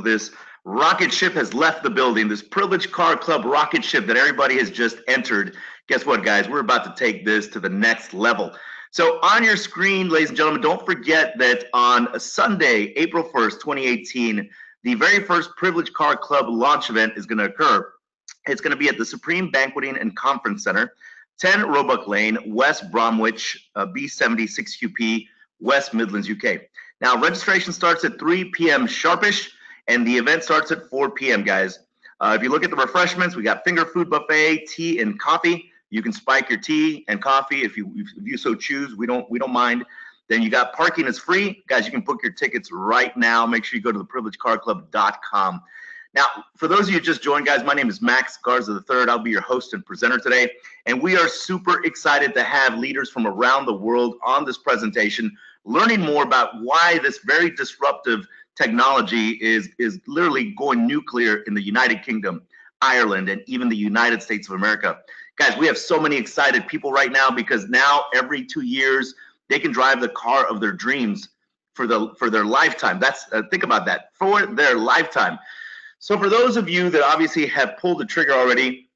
this rocket ship has left the building, this Privileged Car Club rocket ship that everybody has just entered. Guess what, guys? We're about to take this to the next level. So on your screen, ladies and gentlemen, don't forget that on Sunday, April 1st, 2018, the very first Privileged Car Club launch event is going to occur. It's going to be at the Supreme Banqueting and Conference Center, 10 Roebuck Lane, West Bromwich, B76QP, West Midlands, UK. Now, registration starts at 3 p.m. sharpish, and the event starts at 4 p.m., guys. If you look at the refreshments, we got finger food buffet, tea and coffee. You can spike your tea and coffee if you so choose. We don't mind. Then you got parking is free. Guys, you can book your tickets right now. Make sure you go to theprivilegedcarclub.com. Now, for those of you who just joined, guys, my name is Max Garza III. I'll be your host and presenter today. And we are super excited to have leaders from around the world on this presentation, learning more about why this very disruptive technology is literally going nuclear in the United Kingdom, Ireland, and even the United States of America. Guys, we have so many excited people right now because now every 2 years, they can drive the car of their dreams for their lifetime. That's think about that, for their lifetime. So for those of you that obviously have pulled the trigger already,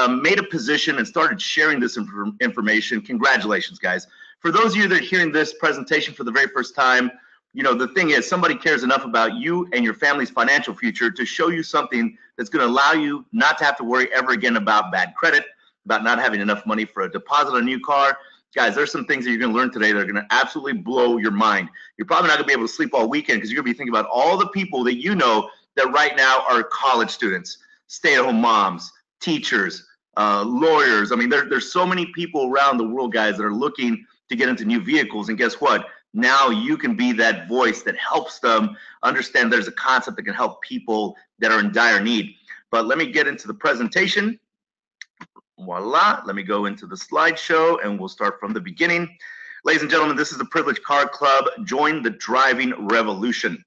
made a position and started sharing this information, congratulations, guys. For those of you that are hearing this presentation for the very first time, you know, the thing is somebody cares enough about you and your family's financial future to show you something that's going to allow you not to have to worry ever again about bad credit, about not having enough money for a deposit on a new car. Guys, there's some things that you're going to learn today that are going to absolutely blow your mind. You're probably not going to be able to sleep all weekend because you're going to be thinking about all the people that you know that right now are college students, stay-at-home moms, teachers, lawyers. I mean, there's so many people around the world, guys, that are looking to get into new vehicles. And guess what? Now you can be that voice that helps them understand there's a concept that can help people that are in dire need. But let me get into the presentation. Voila. Let me go into the slideshow and we'll start from the beginning. Ladies and gentlemen, this is the Privileged Car Club. Join the driving revolution.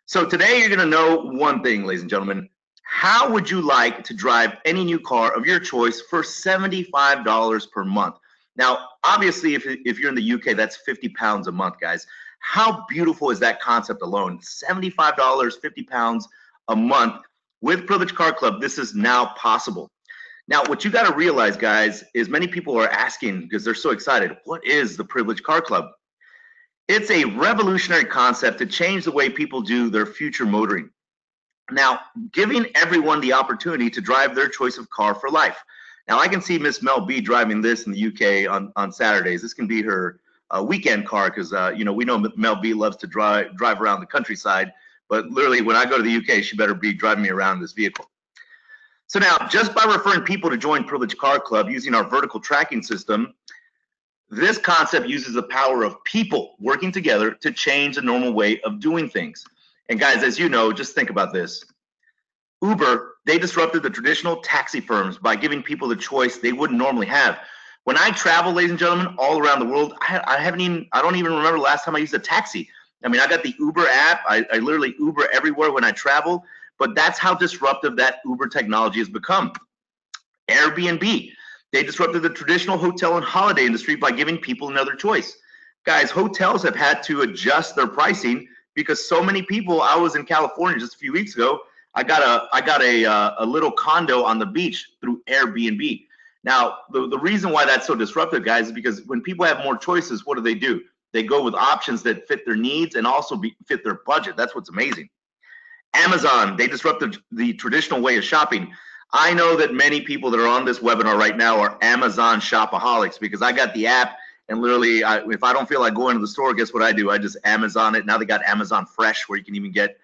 So today you're going to know one thing, ladies and gentlemen. How would you like to drive any new car of your choice for $75 per month? Now, obviously, if you're in the UK, that's 50 pounds a month, guys. How beautiful is that concept alone? $75, 50 pounds a month. With Privileged Car Club, this is now possible. Now, what you got to realize, guys, is many people are asking because they're so excited, what is the Privileged Car Club? It's a revolutionary concept to change the way people do their future motoring. Now, giving everyone the opportunity to drive their choice of car for life. Now, I can see Miss Mel B driving this in the UK on Saturdays. This can be her weekend car because, you know, we know Mel B loves to drive around the countryside. But literally, when I go to the UK, she better be driving me around this vehicle. So now, just by referring people to join Privileged Car Club using our vertical tracking system, this concept uses the power of people working together to change the normal way of doing things. And guys, as you know, just think about this. Uber, they disrupted the traditional taxi firms by giving people the choice they wouldn't normally have. When I travel, ladies and gentlemen, all around the world, I don't even remember the last time I used a taxi. I mean, I got the Uber app. I literally Uber everywhere when I travel, but that's how disruptive that Uber technology has become. Airbnb, they disrupted the traditional hotel and holiday industry by giving people another choice. Guys, hotels have had to adjust their pricing because so many people, I was in California just a few weeks ago, I got a little condo on the beach through Airbnb. Now, the reason why that's so disruptive, guys, is because when people have more choices, what do? They go with options that fit their needs and also fit their budget. That's what's amazing. Amazon, they disrupted the traditional way of shopping. I know that many people that are on this webinar right now are Amazon shopaholics because I got the app and literally, if I don't feel like going to the store, guess what I do? I just Amazon it. Now they got Amazon Fresh where you can even get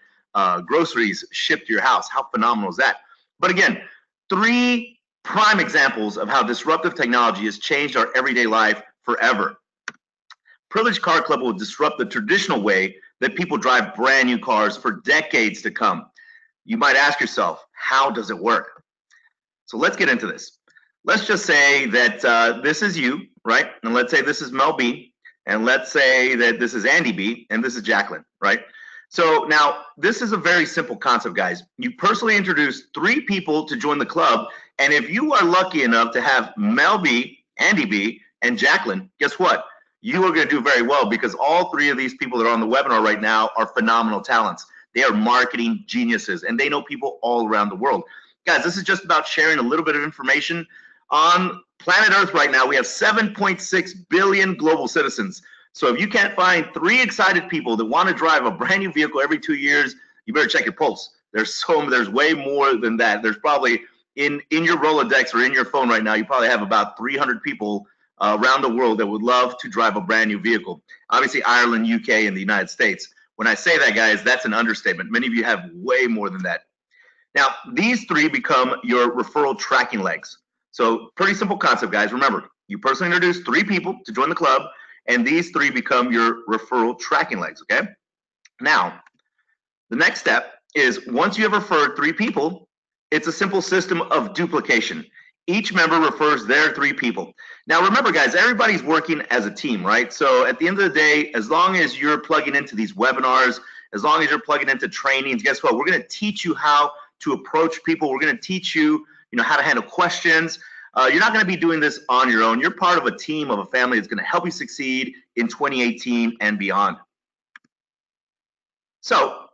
groceries shipped to your house. How phenomenal is that? But again, 3 prime examples of how disruptive technology has changed our everyday life forever. Privileged Car Club will disrupt the traditional way that people drive brand new cars for decades to come. You might ask yourself, how does it work? So let's get into this. Let's just say that this is you, right? And let's say this is Mel B. And let's say that this is Andy B. And this is Jacqueline, right? So now this is a very simple concept, guys. You personally introduce 3 people to join the club. And if you are lucky enough to have Mel B, Andy B, and Jacqueline, guess what? You are going to do very well because all 3 of these people that are on the webinar right now are phenomenal talents. They are marketing geniuses, and they know people all around the world. Guys, this is just about sharing a little bit of information. On planet Earth right now, we have 7.6 billion global citizens. So if you can't find 3 excited people that want to drive a brand new vehicle every 2 years, you better check your pulse. There's way more than that. There's probably in your Rolodex or in your phone right now, you probably have about 300 people around the world that would love to drive a brand new vehicle. Obviously, Ireland, UK, and the United States. When I say that, guys, that's an understatement. Many of you have way more than that. Now, these 3 become your referral tracking legs. So pretty simple concept, guys. Remember, you personally introduce 3 people to join the club, and these 3 become your referral tracking legs, okay? Now, the next step is once you have referred 3 people, it's a simple system of duplication. Each member refers their 3 people. Now, remember, guys, everybody's working as a team, right? So at the end of the day, as long as you're plugging into these webinars, as long as you're plugging into trainings, guess what? We're going to teach you how to approach people. We're going to teach you, how to handle questions. You're not going to be doing this on your own. You're part of a team, of a family that's going to help you succeed in 2018 and beyond. So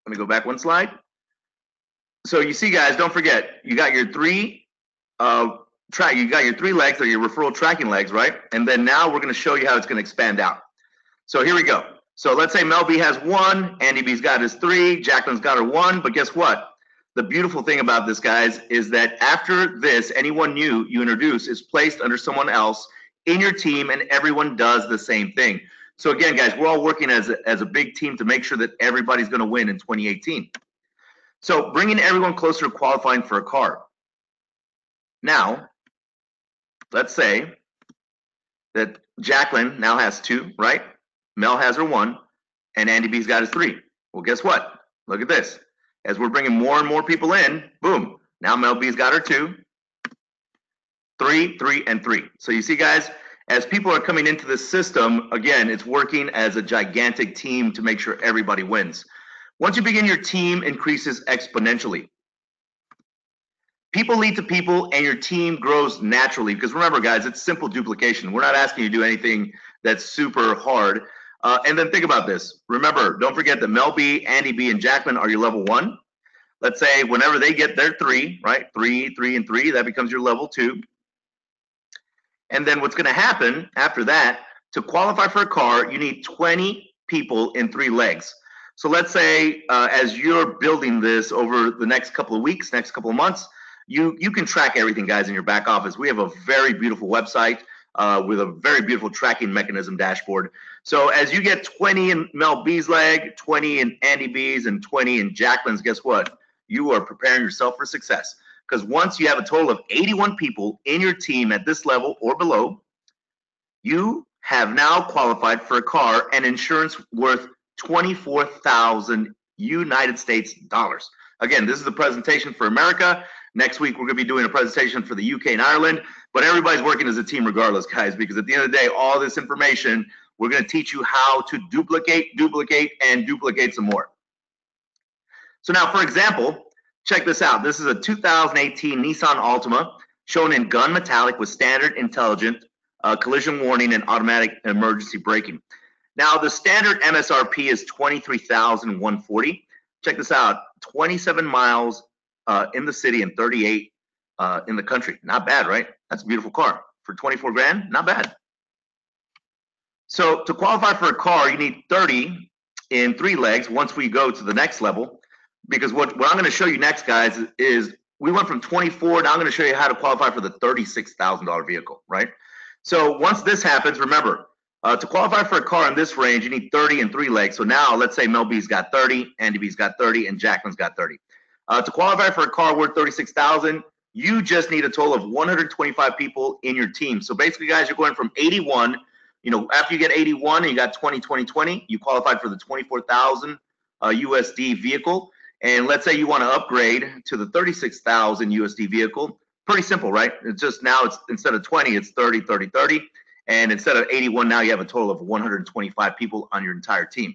let me go back one slide. So you see, guys, don't forget, you got your 3 you got your 3 legs, or your referral tracking legs, right? And then now we're going to show you how it's going to expand out. So here we go. So let's say Mel B has 1, Andy B's got his 3, Jacqueline's got her 1, but guess what? The beautiful thing about this, guys, is that after this, anyone new you introduce is placed under someone else in your team, and everyone does the same thing. So again, guys, we're all working as a big team to make sure that everybody's going to win in 2018. So bringing everyone closer to qualifying for a car. Now, let's say that Jacqueline now has 2, right? Mel has her 1, and Andy B's got his 3. Well, guess what? Look at this. As we're bringing more and more people in, boom, now Mel B's got her 2, 3, 3, and 3. So you see, guys, as people are coming into this system, again, it's working as a gigantic team to make sure everybody wins. Once you begin, your team increases exponentially. People lead to people, and your team grows naturally. Because remember, guys, it's simple duplication. We're not asking you to do anything that's super hard. And then think about this. Remember, don't forget that Mel B, Andy B, and Jacqueline are your level 1. Let's say whenever they get their 3, right? 3, 3, and 3, that becomes your level 2. And then what's going to happen after that, to qualify for a car, you need 20 people in 3 legs. So let's say as you're building this over the next couple of weeks, next couple of months, you can track everything, guys, in your back office. We have a very beautiful website with a very beautiful tracking mechanism dashboard. So as you get 20 in Mel B's leg, 20 in Andy B's, and 20 in Jacqueline's, guess what? You are preparing yourself for success. Because once you have a total of 81 people in your team at this level or below, you have now qualified for a car and insurance worth 24,000 United States dollars. Again, this is a presentation for America. Next week, we're going to be doing a presentation for the UK and Ireland, but everybody's working as a team regardless, guys, because at the end of the day, all this information, we're going to teach you how to duplicate, and duplicate some more. So now, for example, check this out. This is a 2018 Nissan Altima shown in gun metallic with standard intelligent collision warning and automatic emergency braking. Now, the standard MSRP is $23,140. Check this out, 27 miles in the city and 38 in the country. Not bad, right? That's a beautiful car. For 24 grand, not bad. So to qualify for a car, you need 30 in 3 legs once we go to the next level. Because what I'm going to show you next, guys, is we went from 24. Now I'm going to show you how to qualify for the $36,000 vehicle, right? So once this happens, remember, to qualify for a car in this range, you need 30 in 3 legs. So now let's say Mel B's got 30, Andy B's got 30, and Jacqueline's got 30. To qualify for a car worth $36,000, you just need a total of 125 people in your team. So basically, guys, you're going from 81. After you get 81 and you got 20, 20, 20, you qualified for the 24,000 USD vehicle. And let's say you want to upgrade to the 36,000 USD vehicle. Pretty simple, right? It's just now it's instead of 20, it's 30, 30, 30. And instead of 81, now you have a total of 125 people on your entire team.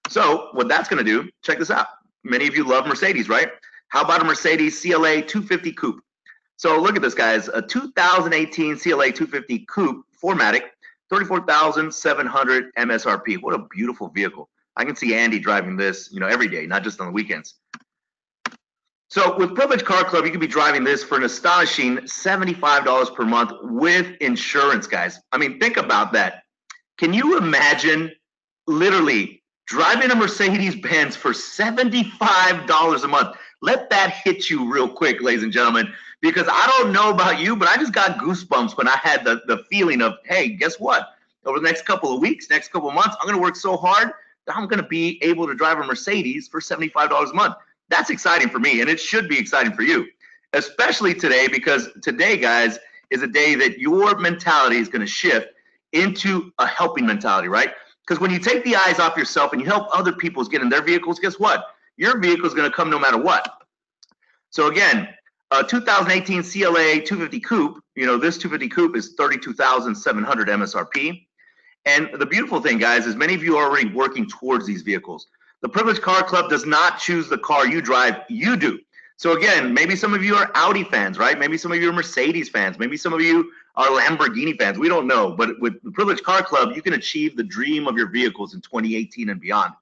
So what that's going to do, check this out. Many of you love Mercedes, right? How about a Mercedes CLA 250 Coupe? So look at this, guys. A 2018 CLA 250 Coupe 4MATIC, 34,700 MSRP. What a beautiful vehicle. I can see Andy driving this, every day, not just on the weekends. So with Privilege Car Club, you can be driving this for an astonishing $75 per month with insurance, guys. I mean, think about that. Can you imagine literally driving a Mercedes-Benz for $75 a month? Let that hit you real quick, ladies and gentlemen, because I don't know about you, but I just got goosebumps when I had the feeling of, hey, guess what? Over the next couple of weeks, next couple of months, I'm going to work so hard that I'm going to be able to drive a Mercedes for $75 a month. That's exciting for me, and it should be exciting for you, especially today, because today, guys, is a day that your mentality is going to shift into a helping mentality, right? Because when you take the eyes off yourself and you help other people get in their vehicles, guess what? Your vehicle is going to come no matter what. So again, 2018 CLA 250 Coupe, this 250 Coupe is $32,700 MSRP. And the beautiful thing, guys, is many of you are already working towards these vehicles. The Privilege Car Club does not choose the car you drive, you do. So again, maybe some of you are Audi fans, right? Maybe some of you are Mercedes fans. Maybe some of you are Lamborghini fans. We don't know. But with the Privilege Car Club, you can achieve the dream of your vehicles in 2018 and beyond.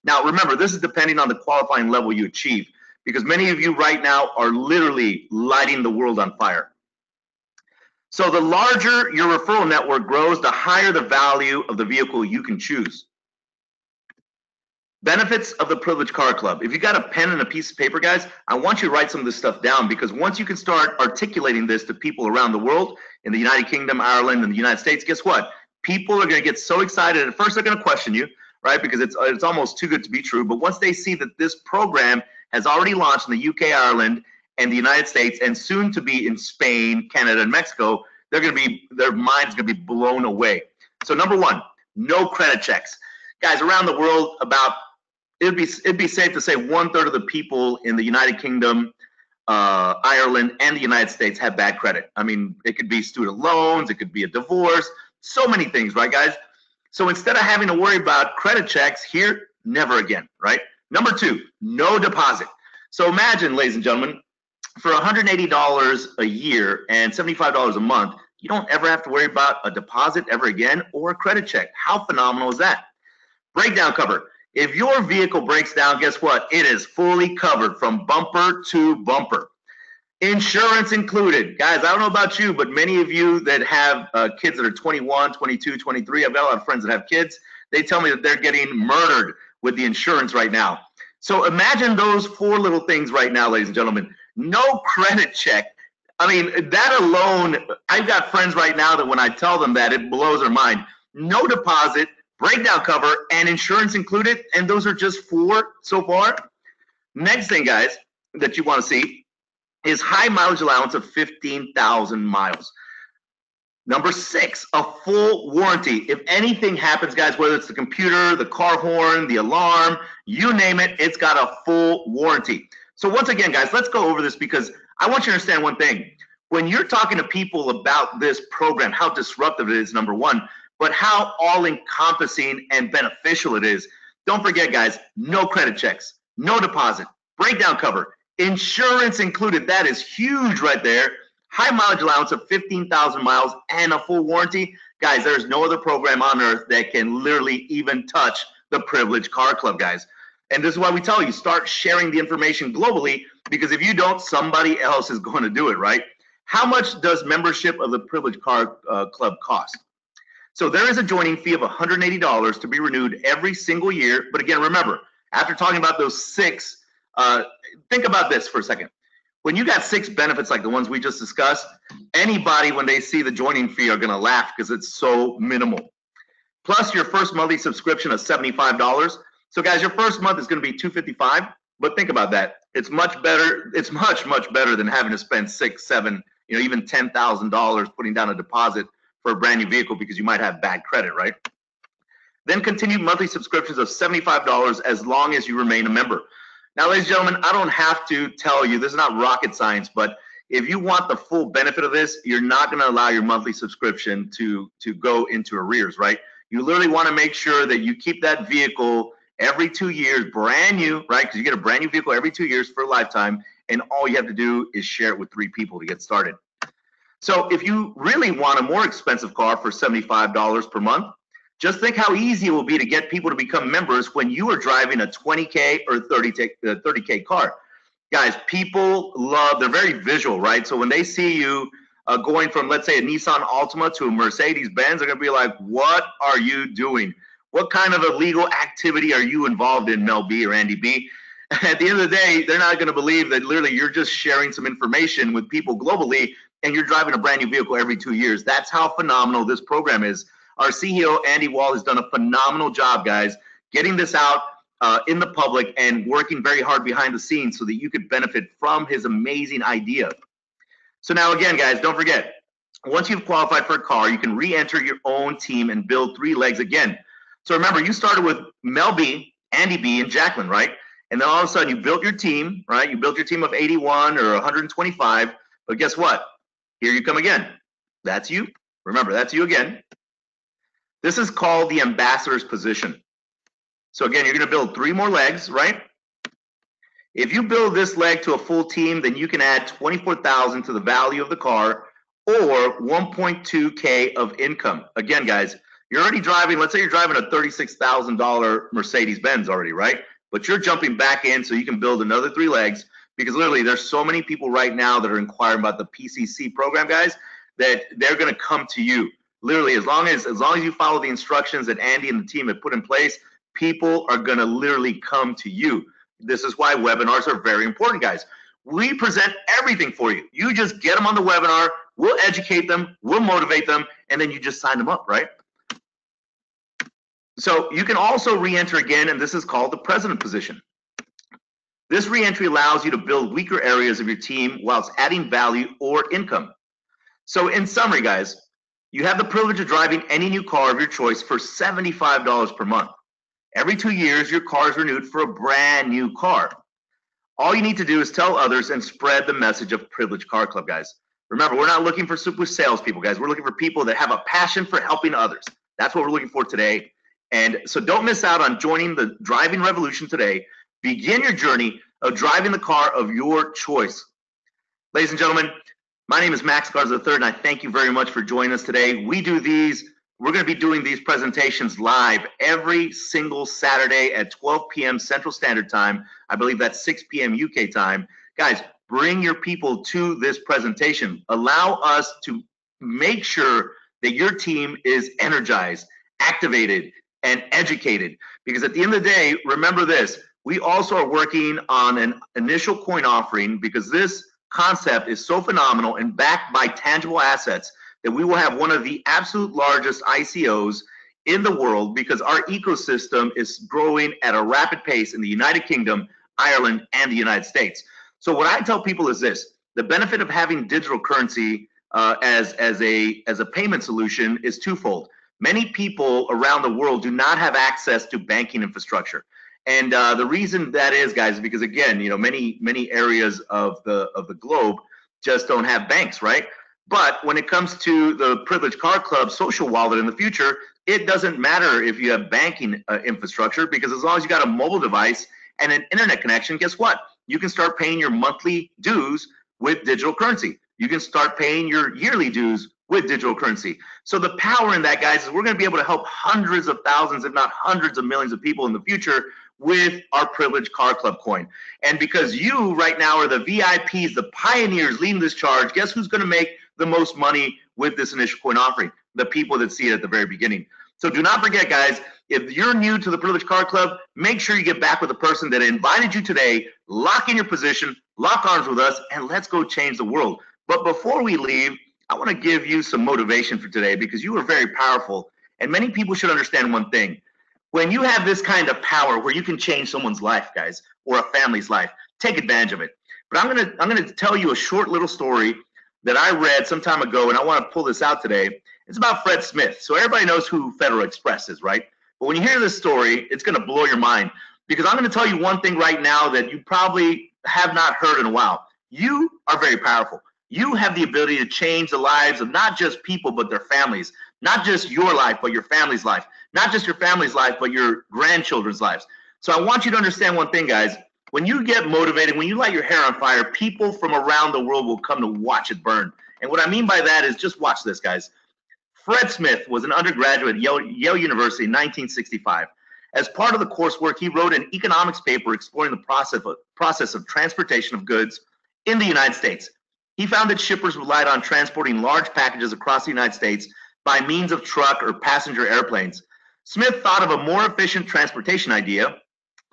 Now, remember, this is depending on the qualifying level you achieve, because many of you right now are literally lighting the world on fire. So the larger your referral network grows, the higher the value of the vehicle you can choose. Benefits of the Privilege Car Club. If you got a pen and a piece of paper, guys, I want you to write some of this stuff down, because once you can start articulating this to people around the world, in the United Kingdom, Ireland, and the United States, guess what? People are going to get so excited. At first, they're going to question you, right? Because it's almost too good to be true. But once they see that this program has already launched in the UK, Ireland, and the United States, and soon to be in Spain, Canada, and Mexico, their mind's going to be blown away. So number one, no credit checks. Guys, around the world, it'd be safe to say 1/3 of the people in the United Kingdom, Ireland, and the United States have bad credit. I mean, it could be student loans, it could be a divorce, so many things, right, guys? So instead of having to worry about credit checks here, never again, right? Number two, no deposit. So imagine, ladies and gentlemen, for $180 a year and $75 a month, you don't ever have to worry about a deposit ever again or a credit check. How phenomenal is that? Breakdown cover. If your vehicle breaks down, guess what? It is fully covered from bumper to bumper. Insurance included. Guys, I don't know about you, but many of you that have kids that are 21, 22, 23, I've got a lot of friends that have kids. They tell me that they're getting murdered with the insurance right now. So imagine those four little things right now, ladies and gentlemen. No credit check. I mean, that alone, I've got friends right now that when I tell them that, it blows their mind. No deposit, breakdown cover, and insurance included, and those are just four so far. Next thing, guys, that you want to see is high mileage allowance of 15,000 miles. Number six, a full warranty. If anything happens, guys, whether it's the computer, the car horn, the alarm, you name it, it's got a full warranty. So once again, guys, let's go over this, because I want you to understand one thing. When you're talking to people about this program, how disruptive it is, number one, but how all-encompassing and beneficial it is. Don't forget, guys, no credit checks, no deposit, breakdown cover, insurance included. That is huge right there. High mileage allowance of 15,000 miles and a full warranty. Guys, there's no other program on earth that can literally even touch the Privilege Car Club, guys. And this is why we tell you, start sharing the information globally, because if you don't, somebody else is going to do it, right? How much does membership of the Privilege Car Club cost? So there is a joining fee of $180 to be renewed every single year. But again, remember, after talking about those six, think about this for a second. When you got six benefits like the ones we just discussed, anybody, when they see the joining fee, are going to laugh because it's so minimal. Plus your first monthly subscription of $75. So guys, your first month is going to be $255. But think about that. It's much better. It's much, much better than having to spend $6,000, $7,000, even $10,000 putting down a deposit for a brand new vehicle because you might have bad credit, right? Then continued monthly subscriptions of $75 as long as you remain a member. Now, ladies and gentlemen, I don't have to tell you, this is not rocket science, but if you want the full benefit of this, you're not going to allow your monthly subscription to go into arrears, right? You literally want to make sure that you keep that vehicle every 2 years, brand new, right? Because you get a brand new vehicle every 2 years for a lifetime, and all you have to do is share it with 3 people to get started. So if you really want a more expensive car for $75 per month, Just think how easy it will be to get people to become members when you are driving a 20K or 30K car. Guys, people love, they're very visual, right? So when they see you going from, let's say, a Nissan Altima to a Mercedes-Benz, they're going to be like, what are you doing? What kind of illegal activity are you involved in, Mel B or Andy B? At the end of the day, they're not going to believe that literally you're just sharing some information with people globally and you're driving a brand new vehicle every 2 years. That's how phenomenal this program is. Our CEO, Andy Wall, has done a phenomenal job, guys, getting this out in the public and working very hard behind the scenes so that you could benefit from his amazing idea. So now, again, guys, don't forget, once you've qualified for a car, you can re-enter your own team and build 3 legs again. So remember, you started with Mel B, Andy B, and Jacqueline, right? And then all of a sudden, you built your team, right? You built your team of 81 or 125. But guess what? Here you come again. That's you. Remember, that's you again. This is called the ambassador's position. So again, you're going to build 3 more legs, right? If you build this leg to a full team, then you can add $24,000 to the value of the car or 1.2K of income. Again, guys, you're already driving, let's say you're driving a $36,000 Mercedes-Benz already, right? But you're jumping back in so you can build another 3 legs because literally there's so many people right now that are inquiring about the PCC program, guys, that they're going to come to you. Literally, as long as you follow the instructions that Andy and the team have put in place, people are going to literally come to you. This is why webinars are very important, guys. We present everything for you. You just get them on the webinar, we'll educate them, we'll motivate them, and then you just sign them up, right? So you can also re-enter again, and this is called the president position. This re-entry allows you to build weaker areas of your team whilst adding value or income. So in summary, guys, you have the privilege of driving any new car of your choice for $75 per month. Every 2 years, your car is renewed for a brand new car. All you need to do is tell others and spread the message of Privilege Car Club, guys. Remember, we're not looking for super salespeople, guys. We're looking for people that have a passion for helping others. That's what we're looking for today. And so don't miss out on joining the driving revolution today. Begin your journey of driving the car of your choice. Ladies and gentlemen, my name is Max Garza III, and I thank you very much for joining us today. We're going to be doing these presentations live every single Saturday at 12 p.m. Central Standard Time. I believe that's 6 p.m. UK time. Guys, bring your people to this presentation. Allow us to make sure that your team is energized, activated, and educated. Because at the end of the day, remember this, we also are working on an initial coin offering because this concept is so phenomenal and backed by tangible assets that we will have one of the absolute largest ICOs in the world because our ecosystem is growing at a rapid pace in the United Kingdom, Ireland, and the United States. So what I tell people is this, the benefit of having digital currency as a payment solution is twofold. Many people around the world do not have access to banking infrastructure. And the reason that is, guys, is because again, many areas of the globe just don't have banks, right? But when it comes to the Privilege Car Club social wallet in the future, it doesn't matter if you have banking infrastructure because as long as you got a mobile device and an internet connection, guess what? You can start paying your monthly dues with digital currency. You can start paying your yearly dues with digital currency. So the power in that, guys, is we're going to be able to help hundreds of thousands, if not hundreds of millions of people in the future with our Privilege Car Club coin. And because you right now are the VIPs, the pioneers leading this charge, guess who's going to make the most money with this initial coin offering? The people that see it at the very beginning. So do not forget, guys, if you're new to the Privilege Car Club, make sure you get back with the person that invited you today, lock in your position, lock arms with us, and let's go change the world. But before we leave, I want to give you some motivation for today because you are very powerful. And many people should understand one thing. When you have this kind of power where you can change someone's life, guys, or a family's life, take advantage of it. But I'm gonna tell you a short little story that I read some time ago, and I want to pull this out today. It's about Fred Smith. So everybody knows who Federal Express is, right? But when you hear this story, it's going to blow your mind because I'm going to tell you one thing right now that you probably have not heard in a while. You are very powerful. You have the ability to change the lives of not just people, but their families. Not just your life, but your family's life. Not just your family's life, but your grandchildren's lives. So I want you to understand one thing, guys. When you get motivated, when you light your hair on fire, people from around the world will come to watch it burn. And what I mean by that is just watch this, guys. Fred Smith was an undergraduate at Yale University in 1965. As part of the coursework, he wrote an economics paper exploring the process of transportation of goods in the United States. He found that shippers relied on transporting large packages across the United States by means of truck or passenger airplanes. Smith thought of a more efficient transportation idea.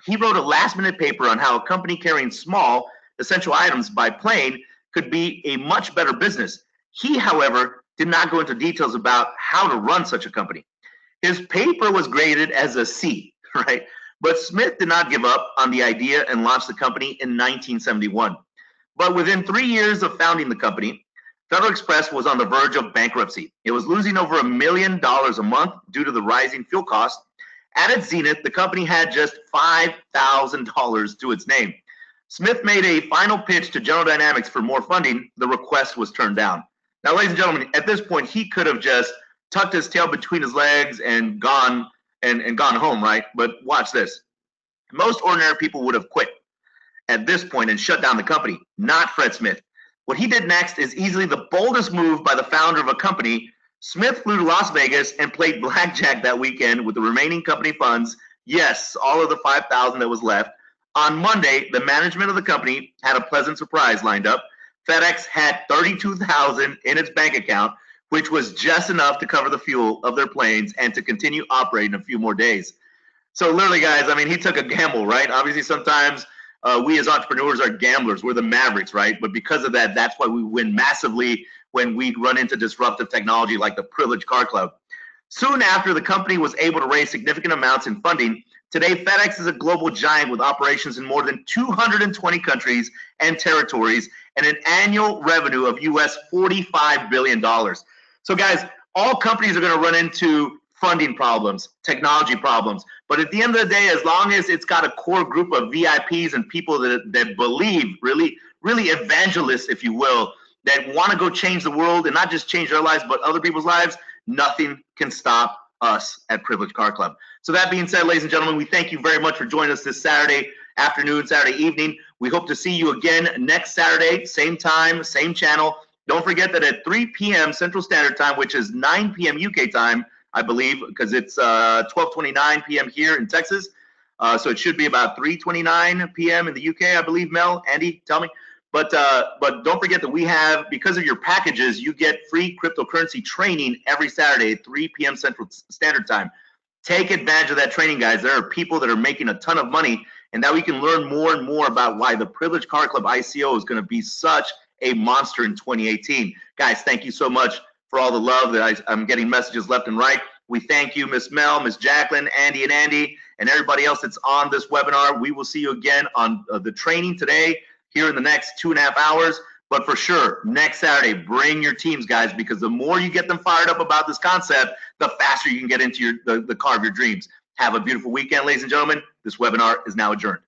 He wrote a last-minute paper on how a company carrying small, essential items by plane could be a much better business. He, however, did not go into details about how to run such a company. His paper was graded as a C, right? But Smith did not give up on the idea and launched the company in 1971. But within 3 years of founding the company, Federal Express was on the verge of bankruptcy. It was losing over $1 million a month due to the rising fuel costs. At its zenith, the company had just $5,000 to its name. Smith made a final pitch to General Dynamics for more funding. The request was turned down. Now, ladies and gentlemen, at this point, he could have just tucked his tail between his legs and gone home, right? But watch this. Most ordinary people would have quit at this point and shut down the company, not Fred Smith. What he did next is easily the boldest move by the founder of a company. Smith flew to Las Vegas and played blackjack that weekend with the remaining company funds. Yes, all of the $5,000 that was left. On Monday, the management of the company had a pleasant surprise lined up. FedEx had $32,000 in its bank account, which was just enough to cover the fuel of their planes and to continue operating a few more days. So literally, guys, I mean, he took a gamble, right? Obviously, sometimes we as entrepreneurs are gamblers. We're the Mavericks, right? But because of that, that's why we win massively when we run into disruptive technology like the Privileged Car Club. Soon after, the company was able to raise significant amounts in funding. Today, FedEx is a global giant with operations in more than 220 countries and territories and an annual revenue of US $45 billion. So guys, all companies are going to run into funding problems, technology problems. But at the end of the day, as long as it's got a core group of VIPs and people that believe, really evangelists, if you will, that want to go change the world and not just change their lives, but other people's lives, nothing can stop us at Privileged Car Club. So that being said, ladies and gentlemen, we thank you very much for joining us this Saturday afternoon, Saturday evening. We hope to see you again next Saturday, same time, same channel. Don't forget that at 3 p.m. Central Standard Time, which is 9 p.m. UK time, I believe, because it's 12:29 p.m. here in Texas. So it should be about 3:29 p.m. in the UK, I believe, Mel, Andy, tell me. But don't forget that we have, because of your packages, you get free cryptocurrency training every Saturday at 3 p.m. Central Standard Time. Take advantage of that training, guys. There are people that are making a ton of money, and that we can learn more and more about why the Privileged Car Club ICO is going to be such a monster in 2018. Guys, thank you so much for all the love that I'm getting messages left and right. We thank you, Miss Mel, Miss Jacqueline, Andy, and everybody else that's on this webinar. We will see you again on the training today here in the next 2.5 hours. But for sure, next Saturday, bring your teams, guys, because the more you get them fired up about this concept, the faster you can get into the car of your dreams. Have a beautiful weekend, ladies and gentlemen. This webinar is now adjourned.